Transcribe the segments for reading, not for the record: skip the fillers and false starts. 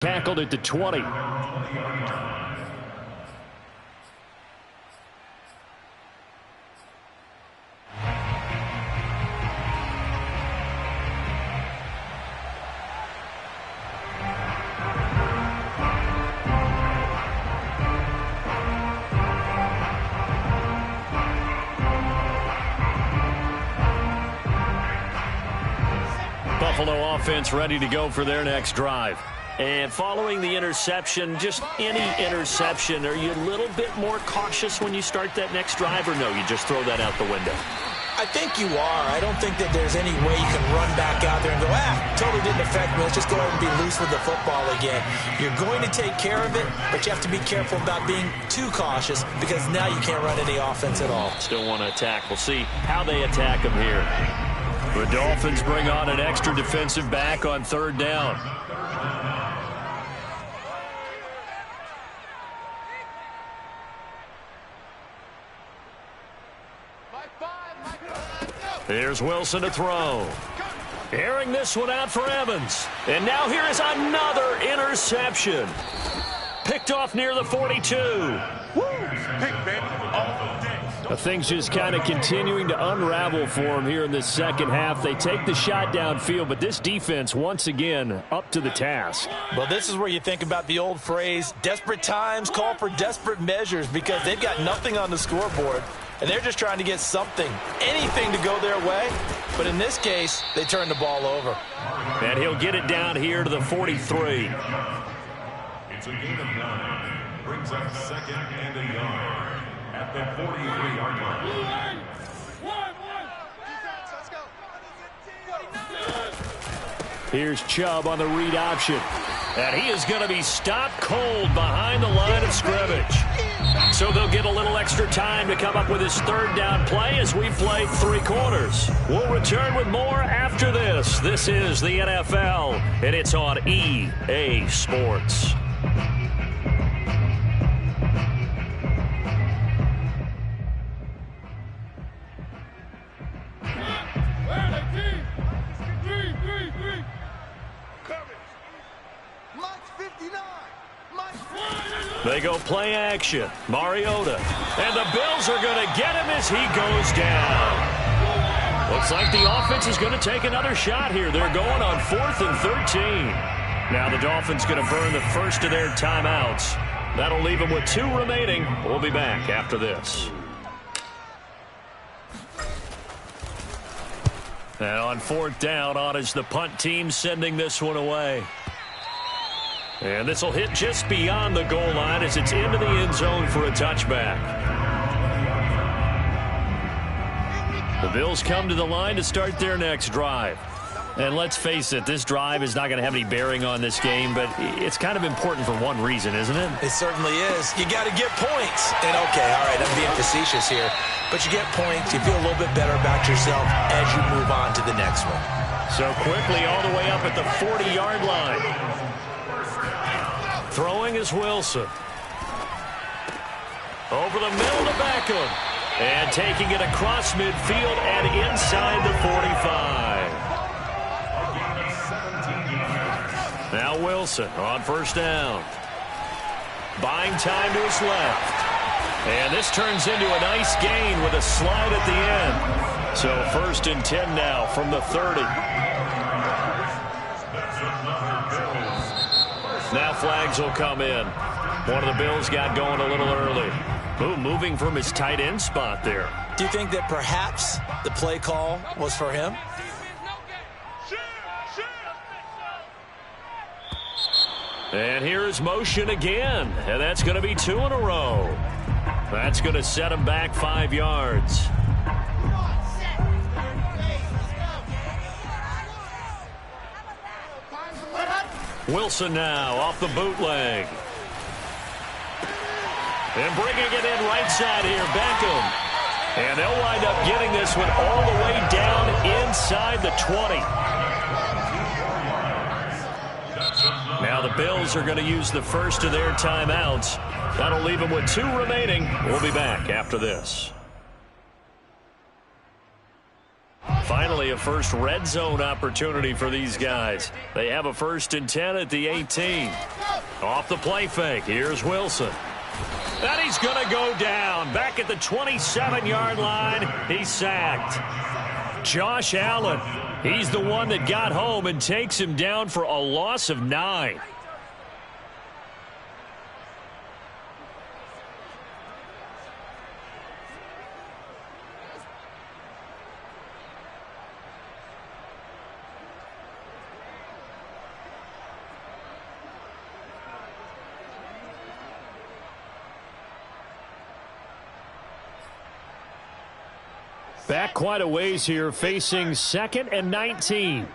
Tackled at the 20. Buffalo offense ready to go for their next drive. And following the interception, just any interception, are you a little bit more cautious when you start that next drive, or no, you just throw that out the window? I think you are. I don't think that there's any way you can run back out there and go, totally didn't affect me. Let's just go ahead and be loose with the football again. You're going to take care of it, but you have to be careful about being too cautious because now you can't run any offense at all. Still want to attack. We'll see how they attack them here. The Dolphins bring on an extra defensive back on third down. Here's Wilson to throw. Airing this one out for Evans. And now here is another interception. Picked off near the 42. Things just kind of continuing to unravel for them here in this second half. They take the shot downfield, but this defense, once again, up to the task. Well, this is where you think about the old phrase, desperate times call for desperate measures, because they've got nothing on the scoreboard, and they're just trying to get something, anything to go their way. But in this case, they turn the ball over. And he'll get it down here to the 43. It's a gain of 9. Brings up second and a yard at the 43-yard line. Here's Chubb on the read option. And he is going to be stopped cold behind the line of scrimmage. So they'll get a little extra time to come up with his third down play as we play 3 quarters. We'll return with more after this. This is the NFL, and it's on EA Sports. They go play action. Mariota. And the Bills are going to get him as he goes down. Looks like the offense is going to take another shot here. They're going on 4th and 13. Now the Dolphins going to burn the first of their timeouts. That'll leave them with 2 remaining. We'll be back after this. And on 4th down, on is the punt team sending this one away. And this will hit just beyond the goal line as it's into the end zone for a touchback. The Bills come to the line to start their next drive. And let's face it, this drive is not going to have any bearing on this game, but it's kind of important for one reason, isn't it? It certainly is. You got to get points. And okay, all right, I'm being facetious here. But you get points, you feel a little bit better about yourself as you move on to the next one. So quickly all the way up at the 40-yard line. Throwing is Wilson. Over the middle to Beckham. And taking it across midfield and inside the 45. Now Wilson on first down. Buying time to his left. And this turns into a nice gain with a slide at the end. So 1st and 10 now from the 30. Now flags will come in. One of the Bills got going a little early. Ooh, moving from his tight end spot there. Do you think that perhaps the play call was for him? And here's motion again. And that's going to be 2 in a row. That's going to set him back 5 yards. Wilson now off the bootleg. And bringing it in right side here, Beckham. And they'll wind up getting this one all the way down inside the 20. Now the Bills are going to use the first of their timeouts. That'll leave them with 2 remaining. We'll be back after this. Finally, a first red zone opportunity for these guys. They have a 1st and 10 at the 18. Off the play fake, here's Wilson. And he's going to go down. Back at the 27-yard line, he's sacked. Josh Allen, he's the one that got home and takes him down for a loss of 9. Back quite a ways here, facing 2nd and 19.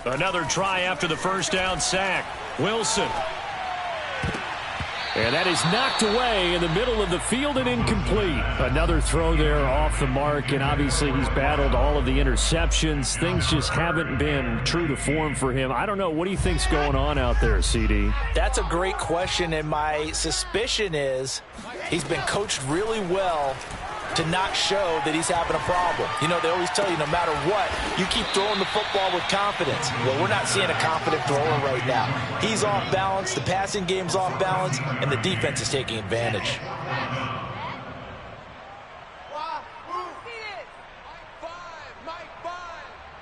Another try after the first down sack. Wilson. And that is knocked away in the middle of the field and incomplete. Another throw there off the mark, and obviously he's battled all of the interceptions. Things just haven't been true to form for him. I don't know. What do you think's going on out there, CD? That's a great question, and my suspicion is he's been coached really well to not show that he's having a problem. You know, they always tell you no matter what, you keep throwing the football with confidence. Well, we're not seeing a confident thrower right now. He's off balance, the passing game's off balance, and the defense is taking advantage.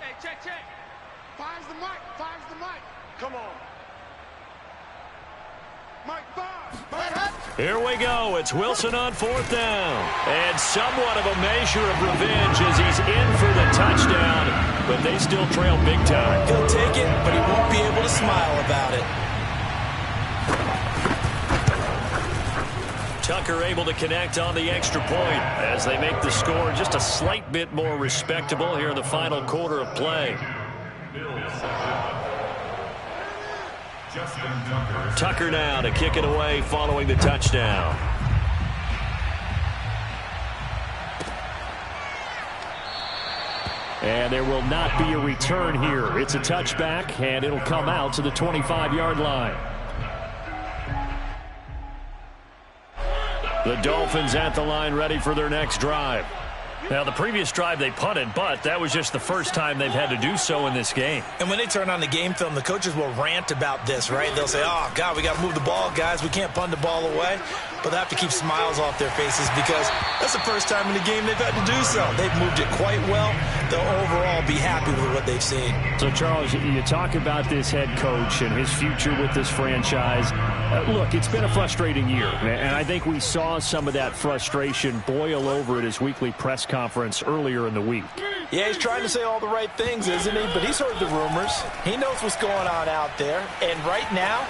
Hey, check. Fire's the mic. Come on. Mike, fire. Here we go. It's Wilson on 4th down. And somewhat of a measure of revenge as he's in for the touchdown. But they still trail big time. He'll take it, but he won't be able to smile about it. Tucker able to connect on the extra point as they make the score just a slight bit more respectable here in the final quarter of play. Tucker now to kick it away following the touchdown. And there will not be a return here. It's a touchback, and it'll come out to the 25-yard line. The Dolphins at the line ready for their next drive. Now, the previous drive they punted, but that was just the first time they've had to do so in this game. And when they turn on the game film, the coaches will rant about this, right? They'll say, oh, God, we got to move the ball, guys. We can't punt the ball away. But they have to keep smiles off their faces because that's the first time in the game they've had to do so. They've moved it quite well. They'll overall be happy with what they've seen. So, Charles, you talk about this head coach and his future with this franchise. Look, it's been a frustrating year, and I think we saw some of that frustration boil over at his weekly press conference earlier in the week. Yeah, he's trying to say all the right things, isn't he? But he's heard the rumors. He knows what's going on out there. And right now,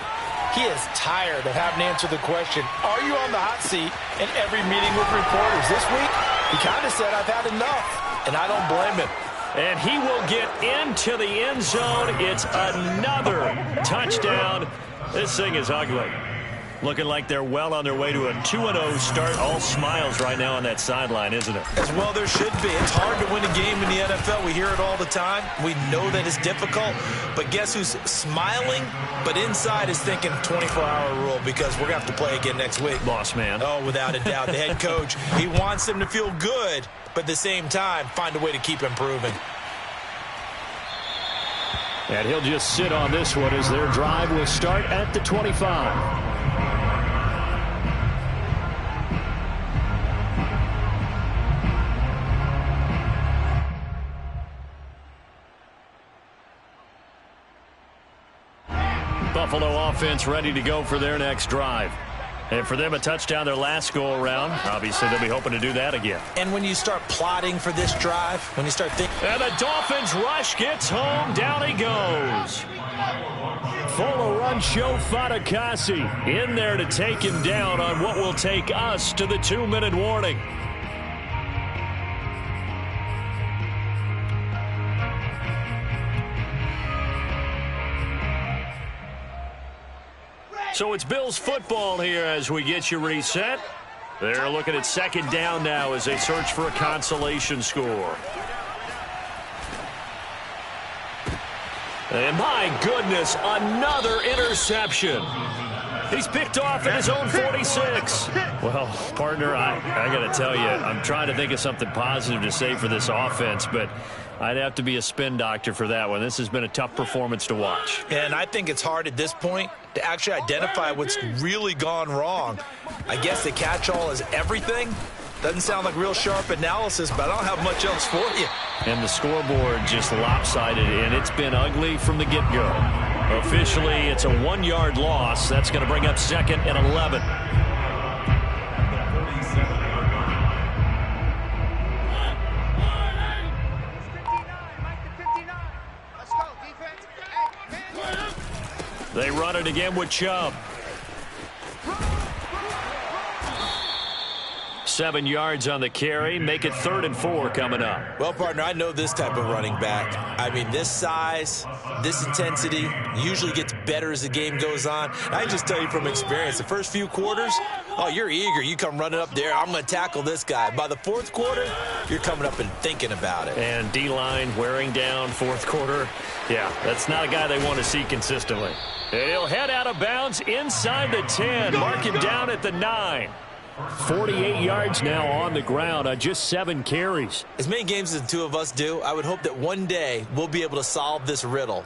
he is tired of having to answer the question, are you on the hot seat in every meeting with reporters? This week, he kind of said, I've had enough, and I don't blame him. And he will get into the end zone. It's another touchdown. This thing is ugly. Looking like they're well on their way to a 2-0 start. All smiles right now on that sideline, isn't it? As well there should be. It's hard to win a game in the NFL. We hear it all the time. We know that it's difficult. But guess who's smiling? But inside is thinking 24-hour rule because we're going to have to play again next week. Boss man. Oh, without a doubt. The head coach, he wants them to feel good, but at the same time, find a way to keep improving. And he'll just sit on this one as their drive will start at the 25. Buffalo offense ready to go for their next drive. And for them, a touchdown their last go-around. Obviously, they'll be hoping to do that again. And when you start plotting for this drive, when you start thinking... And the Dolphins rush gets home. Down he goes. Full run show Fatukasi in there to take him down on what will take us to the 2-minute warning. So it's Bills football here as we get you reset. They're looking at 2nd down now as they search for a consolation score. And my goodness, another interception. He's picked off at his own 46. Well, partner, I got to tell you, I'm trying to think of something positive to say for this offense, but I'd have to be a spin doctor for that one. This has been a tough performance to watch. And I think it's hard at this point to actually identify what's really gone wrong. I guess the catch-all is everything. Doesn't sound like real sharp analysis, but I don't have much else for you. And the scoreboard just lopsided, and it's been ugly from the get-go. Officially, it's a 1-yard loss. That's going to bring up 2nd and 11. They run it again with Chubb. 7 yards on the carry. Make it 3rd and 4 coming up. Well, partner, I know this type of running back. I mean, this size, this intensity usually gets better as the game goes on. I can just tell you from experience, the first few quarters, oh, you're eager. You come running up there. I'm going to tackle this guy. By the 4th quarter, you're coming up and thinking about it. And D-line wearing down 4th quarter. Yeah, that's not a guy they want to see consistently. And he'll head out of bounds inside the 10. Mark him down at the 9. 48 yards now on the ground on just 7 carries. As many games as the two of us do, I would hope that one day we'll be able to solve this riddle.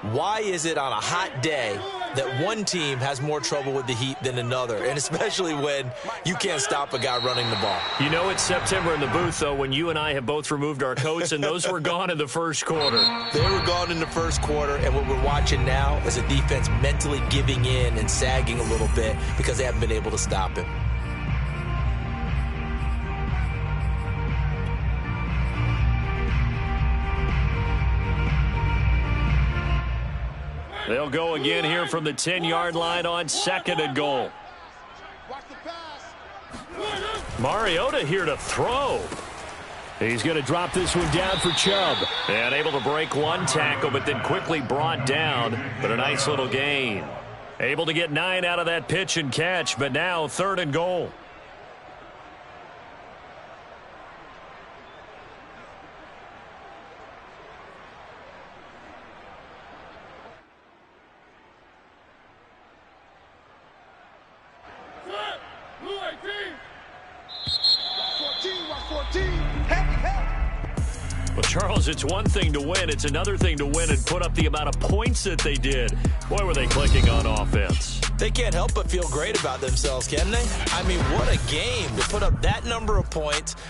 Why is it on a hot day that one team has more trouble with the heat than another, and especially when you can't stop a guy running the ball? You know it's September in the booth, though, when you and I have both removed our coats, and those were gone in the first quarter. They were gone in the first quarter, and what we're watching now is a defense mentally giving in and sagging a little bit because they haven't been able to stop him. They'll go again here from the 10-yard line on 2nd and goal. Mariota here to throw. He's going to drop this one down for Chubb. And able to break one tackle, but then quickly brought down. But a nice little gain. Able to get 9 out of that pitch and catch, but now 3rd and goal. Well, Charles, it's one thing to win. It's another thing to win and put up the amount of points that they did. Boy, were they clicking on offense. They can't help but feel great about themselves, can they? I mean, what a game to put up that number of points.